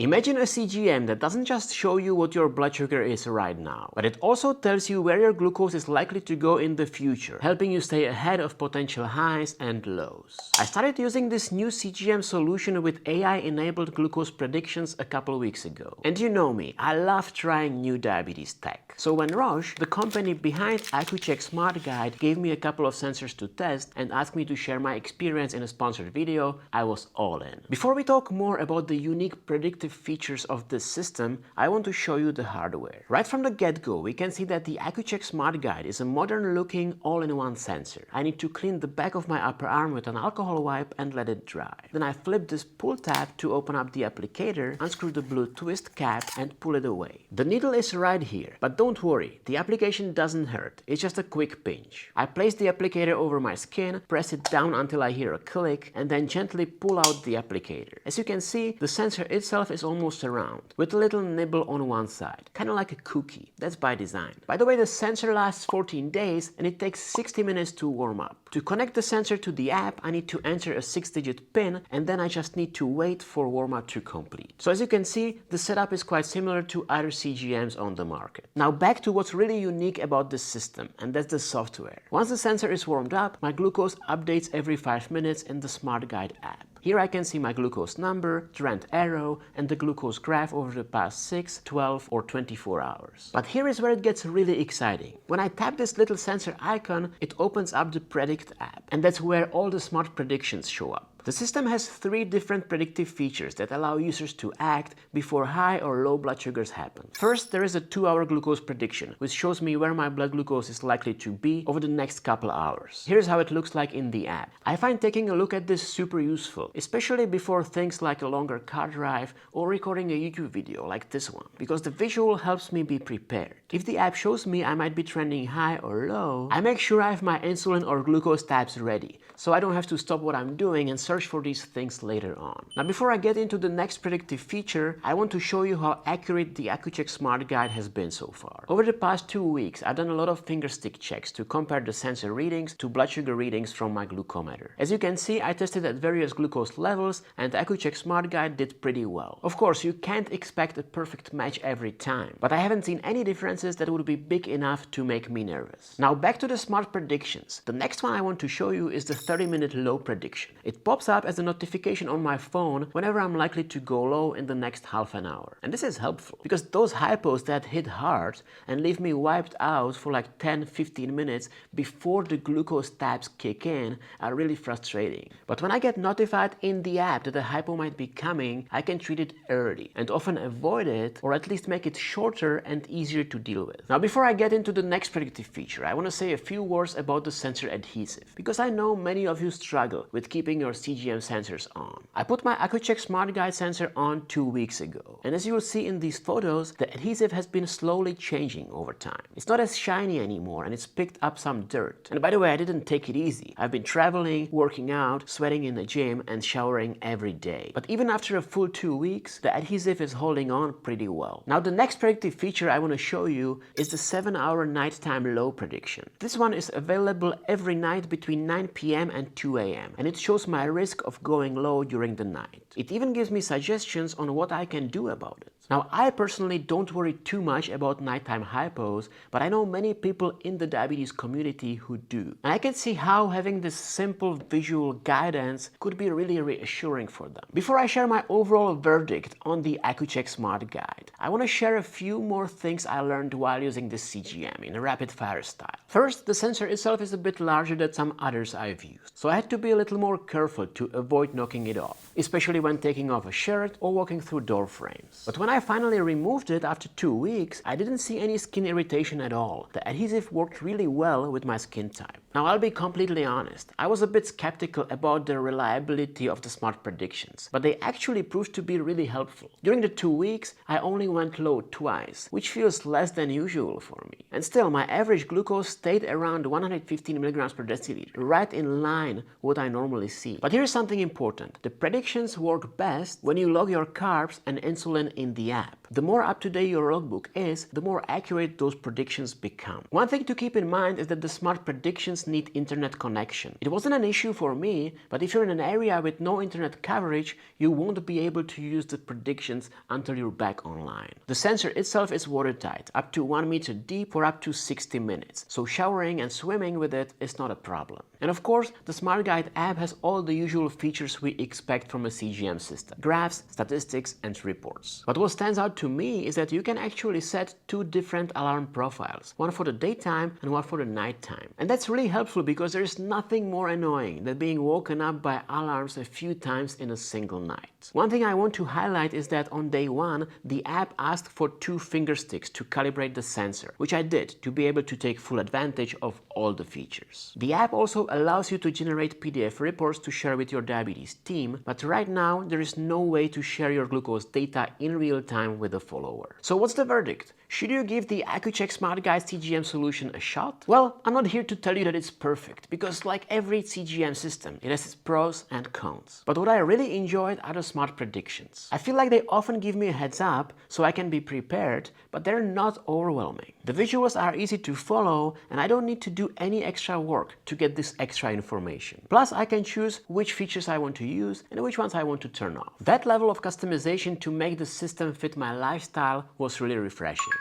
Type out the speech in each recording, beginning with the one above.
Imagine a CGM that doesn't just show you what your blood sugar is right now, but it also tells you where your glucose is likely to go in the future, helping you stay ahead of potential highs and lows. I started using this new CGM solution with AI-enabled glucose predictions a couple weeks ago. And you know me, I love trying new diabetes tech. So when Roche, the company behind Accu-Check SmartGuide, gave me a couple of sensors to test and asked me to share my experience in a sponsored video, I was all in. Before we talk more about the unique predictive features of this system, I want to show you the hardware. Right from the get-go, we can see that the Accu-Check SmartGuide is a modern-looking all-in-one sensor. I need to clean the back of my upper arm with an alcohol wipe and let it dry. Then I flip this pull tab to open up the applicator, unscrew the blue twist cap and pull it away. The needle is right here, but don't worry, the application doesn't hurt, it's just a quick pinch. I place the applicator over my skin, press it down until I hear a click, and then gently pull out the applicator. As you can see, the sensor itself is almost around, with a little nibble on one side, kind of like a cookie. That's by design. By the way, the sensor lasts 14 days and it takes 60 minutes to warm up. To connect the sensor to the app, I need to enter a 6-digit PIN and then I just need to wait for warm-up to complete. So as you can see, the setup is quite similar to other CGMs on the market. Now back to what's really unique about this system, and that's the software. Once the sensor is warmed up, my glucose updates every 5 minutes in the SmartGuide app. Here I can see my glucose number, trend arrow, and the glucose graph over the past 6, 12, or 24 hours. But here is where it gets really exciting. When I tap this little sensor icon, it opens up the Predict app, and that's where all the smart predictions show up. The system has 3 different predictive features that allow users to act before high or low blood sugars happen. First, there is a 2-hour glucose prediction, which shows me where my blood glucose is likely to be over the next couple hours. Here's how it looks like in the app. I find taking a look at this super useful, especially before things like a longer car drive or recording a YouTube video like this one, because the visual helps me be prepared. If the app shows me I might be trending high or low, I make sure I have my insulin or glucose tabs ready, so I don't have to stop what I'm doing and search for these things later on. Now before I get into the next predictive feature, I want to show you how accurate the Accu-Check SmartGuide has been so far. Over the past 2 weeks, I've done a lot of fingerstick checks to compare the sensor readings to blood sugar readings from my glucometer. As you can see, I tested at various glucose levels and the Accu-Check SmartGuide did pretty well. Of course, you can't expect a perfect match every time, but I haven't seen any differences that would be big enough to make me nervous. Now back to the smart predictions. The next one I want to show you is the 30-minute low prediction. It pops up as a notification on my phone whenever I'm likely to go low in the next half an hour. And this is helpful because those hypos that hit hard and leave me wiped out for like 10-15 minutes before the glucose tabs kick in are really frustrating. But when I get notified in the app that a hypo might be coming, I can treat it early and often avoid it or at least make it shorter and easier to deal with. Now before I get into the next predictive feature, I want to say a few words about the sensor adhesive, because I know many of you struggle with keeping your CGM sensors on. I put my Accu-Check SmartGuide sensor on 2 weeks ago, and as you will see in these photos, the adhesive has been slowly changing over time. It's not as shiny anymore and it's picked up some dirt. And by the way, I didn't take it easy. I've been traveling, working out, sweating in the gym and showering every day. But even after a full 2 weeks, the adhesive is holding on pretty well. Now the next predictive feature I want to show you is the 7-hour nighttime low prediction. This one is available every night between 9 p.m. and 2 a.m. and it shows my risk of going low during the night. It even gives me suggestions on what I can do about it. Now, I personally don't worry too much about nighttime hypos, but I know many people in the diabetes community who do. And I can see how having this simple visual guidance could be really reassuring for them. Before I share my overall verdict on the Accu-Check SmartGuide, I want to share a few more things I learned while using this CGM in a rapid-fire style. First, the sensor itself is a bit larger than some others I've used, so I had to be a little more careful to avoid knocking it off, especially when taking off a shirt or walking through door frames. But when I finally removed it after 2 weeks, I didn't see any skin irritation at all. The adhesive worked really well with my skin type. Now I'll be completely honest, I was a bit skeptical about the reliability of the smart predictions, but they actually proved to be really helpful. During the 2 weeks, I only went low twice, which feels less than usual for me. And still, my average glucose stayed around 115 milligrams per deciliter, right in line what I normally see. But here's something important. The predictions work best when you log your carbs and insulin in the app. The more up-to-date your logbook is, the more accurate those predictions become. One thing to keep in mind is that the smart predictions need internet connection. It wasn't an issue for me, but if you're in an area with no internet coverage, you won't be able to use the predictions until you're back online. The sensor itself is watertight, up to 1 meter deep for up to 60 minutes, so showering and swimming with it is not a problem. And of course, the SmartGuide app has all the usual features we expect from a CGM system: graphs, statistics, and reports. But what stands out to me is that you can actually set 2 different alarm profiles, one for the daytime and one for the nighttime. And that's really helpful because there is nothing more annoying than being woken up by alarms a few times in a single night. One thing I want to highlight is that on day 1, the app asked for 2 finger sticks to calibrate the sensor, which I did to be able to take full advantage of all the features. The app also allows you to generate PDF reports to share with your diabetes team, but right now there is no way to share your glucose data in real time with a follower. So what's the verdict? Should you give the Accu-Check SmartGuide CGM solution a shot? Well, I'm not here to tell you that it's perfect, because like every CGM system, it has its pros and cons. But what I really enjoyed are the smart predictions. I feel like they often give me a heads up so I can be prepared, but they're not overwhelming. The visuals are easy to follow, and I don't need to do any extra work to get this extra information. Plus, I can choose which features I want to use and which ones I want to turn off. That level of customization to make the system fit my lifestyle was really refreshing.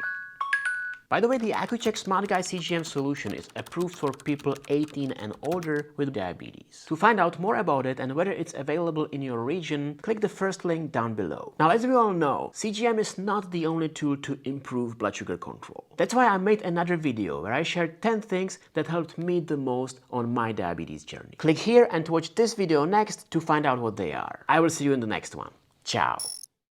By the way, the Accu-Check SmartGuide CGM solution is approved for people 18 and older with diabetes. To find out more about it and whether it's available in your region, click the first link down below. Now, as we all know, CGM is not the only tool to improve blood sugar control. That's why I made another video where I shared 10 things that helped me the most on my diabetes journey. Click here and watch this video next to find out what they are. I will see you in the next one. Ciao!